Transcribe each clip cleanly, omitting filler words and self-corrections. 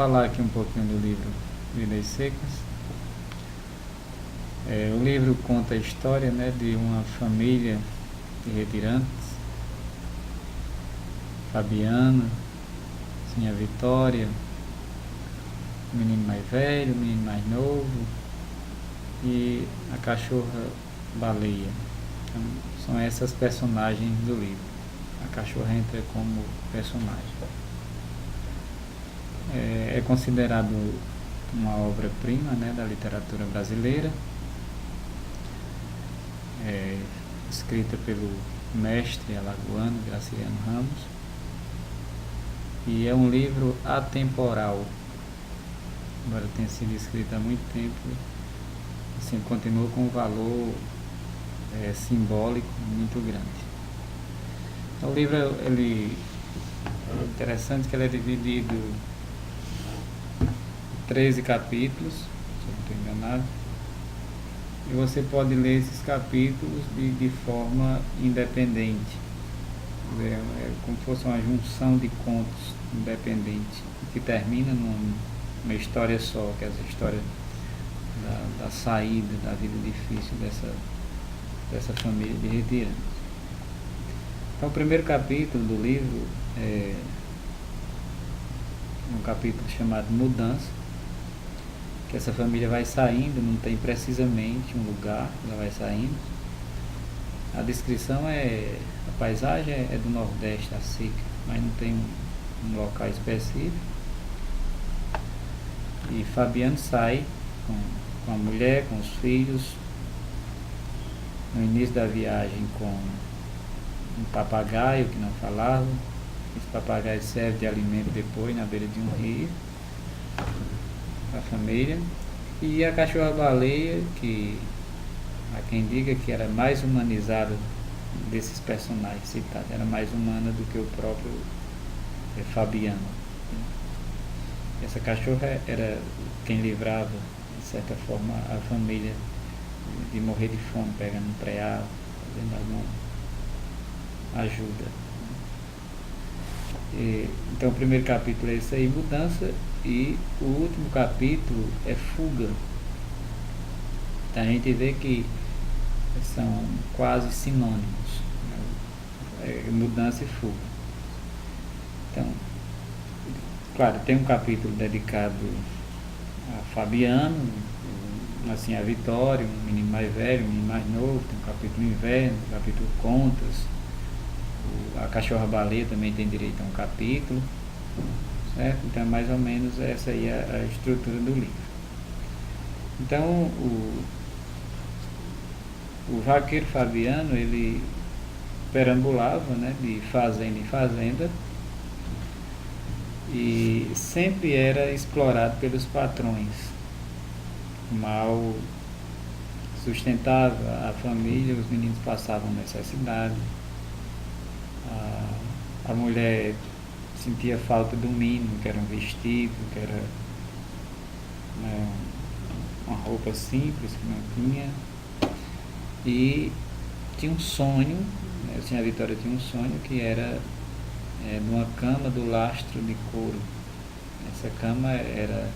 falar aqui um pouquinho do livro Vidas Secas. O livro conta a história, né, de uma família de retirantes: Fabiano, Sinha Vitória, o menino mais velho, o menino mais novo e a cachorra baleia. Então, são essas personagens do livro. A cachorra entra como personagem. É considerado uma obra-prima, né, da literatura brasileira, escrita pelo mestre alagoano Graciliano Ramos, e é um livro atemporal. Embora tenha sido escrito há muito tempo, assim, continua com um valor simbólico muito grande. Então, o livro é interessante que ele é dividido em 13 capítulos, se eu não estou enganado, e você pode ler esses capítulos de forma independente. É como se fosse uma junção de contos independentes que termina numa história só, que é essa história da saída da vida difícil dessa família de retirantes. Então, o primeiro capítulo do livro é um capítulo chamado Mudança, que essa família vai saindo, não tem precisamente um lugar, ela vai saindo. A descrição a paisagem é do Nordeste, a seca, mas não tem um local específico. E Fabiano sai com a mulher, com os filhos, no início da viagem com um papagaio que não falava. Esse papagaio serve de alimento depois na beira de um rio para a família. E a cachorra-baleia, que há quem diga que era mais humanizada desses personagens citados, era mais humana do que o próprio Fabiano. Essa cachorra era quem livrava, de certa forma, a família de morrer de fome, pegando um preá, fazendo alguma ajuda. Então, o primeiro capítulo é esse aí, Mudança, e o último capítulo é Fuga. Então, a gente vê que são quase sinônimos, né? Mudança e fuga. Então, claro, tem um capítulo dedicado a Fabiano, assim, a Vitória, um menino mais velho, um menino mais novo. Tem um capítulo Inverno, um capítulo Contas. A cachorra-baleia também tem direito a um capítulo, certo? Então, mais ou menos essa aí é a estrutura do livro. Então, o vaqueiro Fabiano, ele perambulava, né, de fazenda em fazenda, e sempre era explorado pelos patrões. Mal sustentava a família, os meninos passavam necessidade, a mulher sentia falta do mínimo, que era um vestido, que era, né, uma roupa simples que não tinha, e tinha um sonho, né, assim, a Vitória tinha um sonho que era de uma cama do lastro de couro. Essa cama era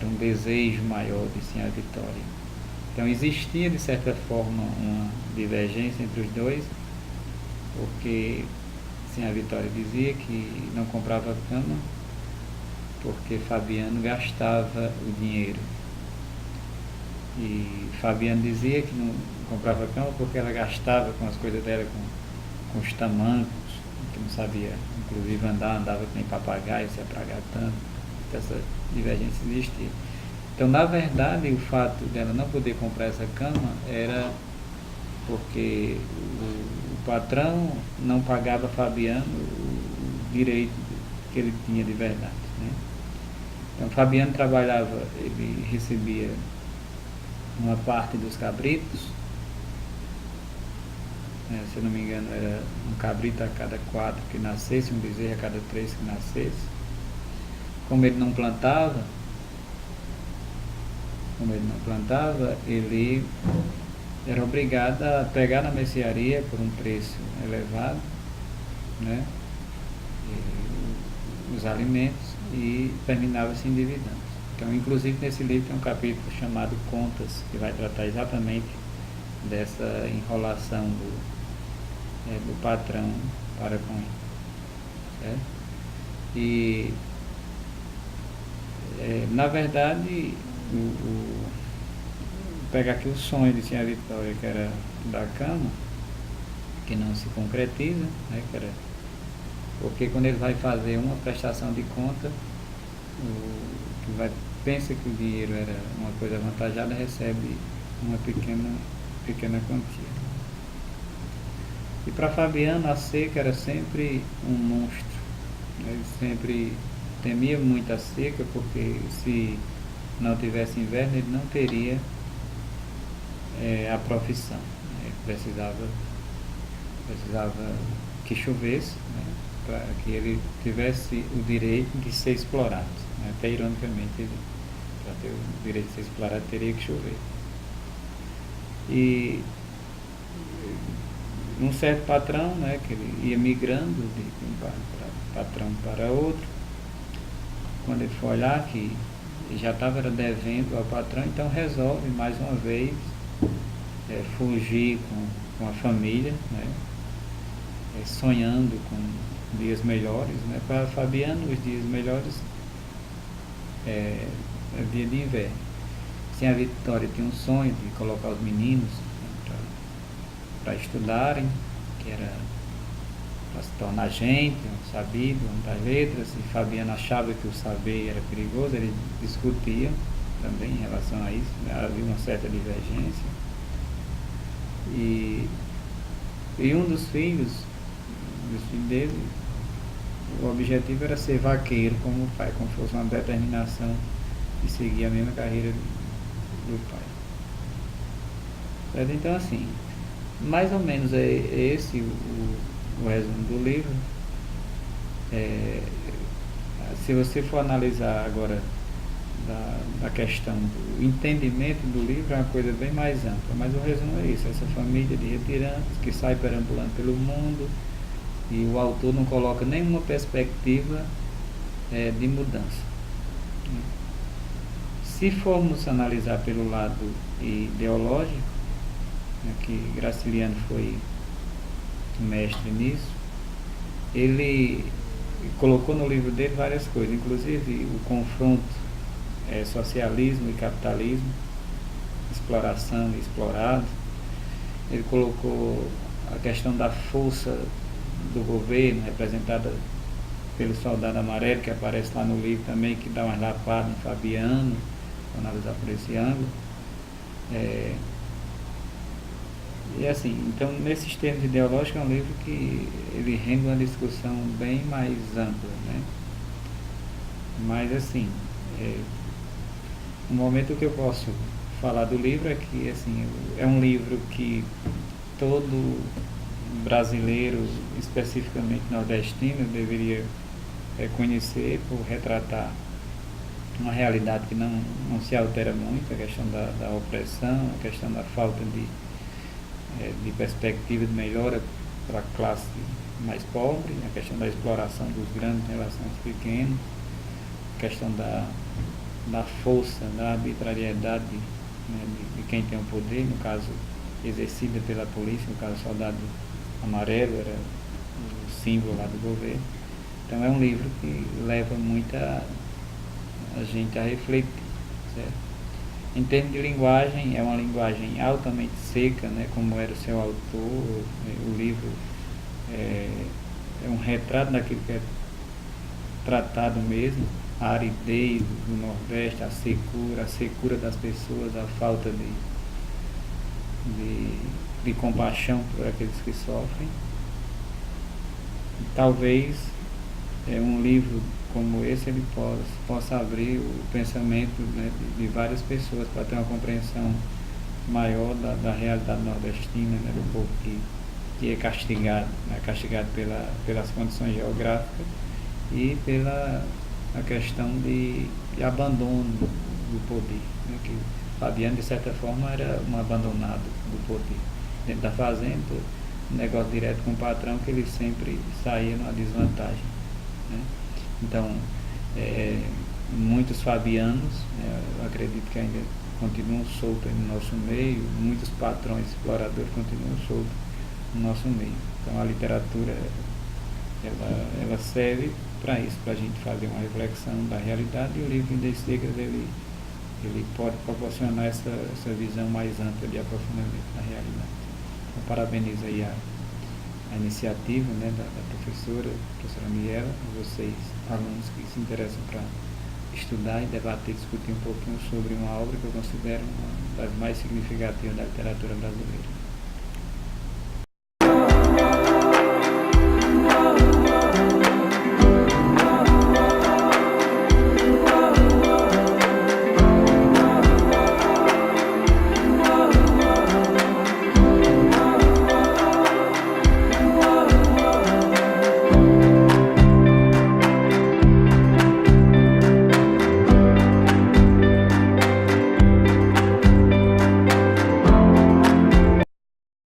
um desejo maior de Sinha Vitória. Então, existia de certa forma uma divergência entre os dois, porque Sinha Vitória dizia que não comprava cama porque Fabiano gastava o dinheiro, e Fabiano dizia que não comprava cama porque ela gastava com as coisas dela, com os tamancos, que não sabia inclusive andava que nem papagaio, se apragar tanto. Essa divergência existia. Então, na verdade, o fato dela não poder comprar essa cama era porque o patrão não pagava a Fabiano o direito que ele tinha de verdade, né? Então, Fabiano trabalhava, ele recebia uma parte dos cabritos, se eu não me engano era um cabrito a cada 4 que nascesse, um bezerro a cada 3 que nascesse. Como ele não plantava, ele era obrigado a pegar na mercearia por um preço elevado, né, os alimentos, e terminava se endividando. Então, inclusive nesse livro tem um capítulo chamado Contas, que vai tratar exatamente dessa enrolação do patrão para com ele, certo? E na verdade, pegar aqui o sonho de Tia Vitória, que era da cama, que não se concretiza, né, porque quando ele vai fazer uma prestação de conta, pensa que o dinheiro era uma coisa avantajada, recebe uma pequena quantia. E para Fabiano, a seca era sempre um monstro. Ele sempre temia muito a seca, porque se não tivesse inverno, ele não teria a profissão. Ele precisava que chovesse, né, para que ele tivesse o direito de ser explorado. Né? Até ironicamente, para ter o direito de ser explorado, teria que chover. E um certo patrão, né, que ele ia migrando de um patrão para outro, quando ele foi olhar que já estava devendo ao patrão, então resolve mais uma vez fugir com a família, né, sonhando com dias melhores, né. Para Fabiano, os dias melhores é dia de inverno. Sim, a Vitória tinha um sonho de colocar os meninos para estudarem, que era para se tornar gente, um sabido, um das letras, e Fabiano achava que o saber era perigoso, eles discutiam também em relação a isso, né? Havia uma certa divergência. E um dos filhos dele, o objetivo era ser vaqueiro como o pai, como fosse uma determinação de seguir a mesma carreira do pai. Certo? Então, assim, mais ou menos é esse o resumo do livro. Se você for analisar agora da questão do entendimento do livro, é uma coisa bem mais ampla, mas o resumo é isso: essa família de retirantes que sai perambulando pelo mundo, e o autor não coloca nenhuma perspectiva de mudança. Se formos analisar pelo lado ideológico, né, que Graciliano foi mestre nisso, ele colocou no livro dele várias coisas, inclusive o confronto socialismo e capitalismo, exploração e explorado. Ele colocou a questão da força do governo, representada pelo soldado amarelo, que aparece lá no livro também, que dá umas lapadas no Fabiano, para analisar por esse ângulo. E assim, então, nesses termos ideológicos, é um livro que ele rende uma discussão bem mais ampla, né? Mas assim, um momento que eu posso falar do livro é que, assim, é um livro que todo brasileiro, especificamente nordestino, deveria conhecer, por retratar uma realidade que não se altera muito, a questão da opressão, a questão da falta de perspectiva de melhora para a classe mais pobre, a questão da exploração dos grandes em relação aos pequenos, a questão da força, da arbitrariedade, né, de quem tem o poder, no caso exercida pela polícia, no caso o soldado amarelo era o símbolo lá do governo. Então é um livro que leva muita a gente a refletir, certo? Em termos de linguagem, é uma linguagem altamente seca, né, como era o seu autor. O livro é um retrato daquilo que é tratado mesmo, a aridez do Nordeste, a secura das pessoas, a falta de compaixão por aqueles que sofrem. E talvez um livro como esse ele possa abrir o pensamento, né, de várias pessoas, para ter uma compreensão maior da realidade nordestina, né, do povo que é castigado, né, pelas condições geográficas e pela a questão de abandono do poder, né, que Fabiano, de certa forma, era um abandonado do poder. Dentro da fazenda, negócio direto com o patrão, que ele sempre saía numa desvantagem, né? Então, muitos fabianos, eu acredito que ainda continuam soltos no nosso meio, muitos patrões exploradores continuam soltos no nosso meio. Então a literatura ela serve para isso, para a gente fazer uma reflexão da realidade, e o livro Vidas Secas ele pode proporcionar essa visão mais ampla de aprofundamento da realidade. Então, parabenizo aí a iniciativa, né, da professora Miguela, vocês, alunos que se interessam para estudar e debater, discutir um pouquinho sobre uma obra que eu considero uma das mais significativas da literatura brasileira.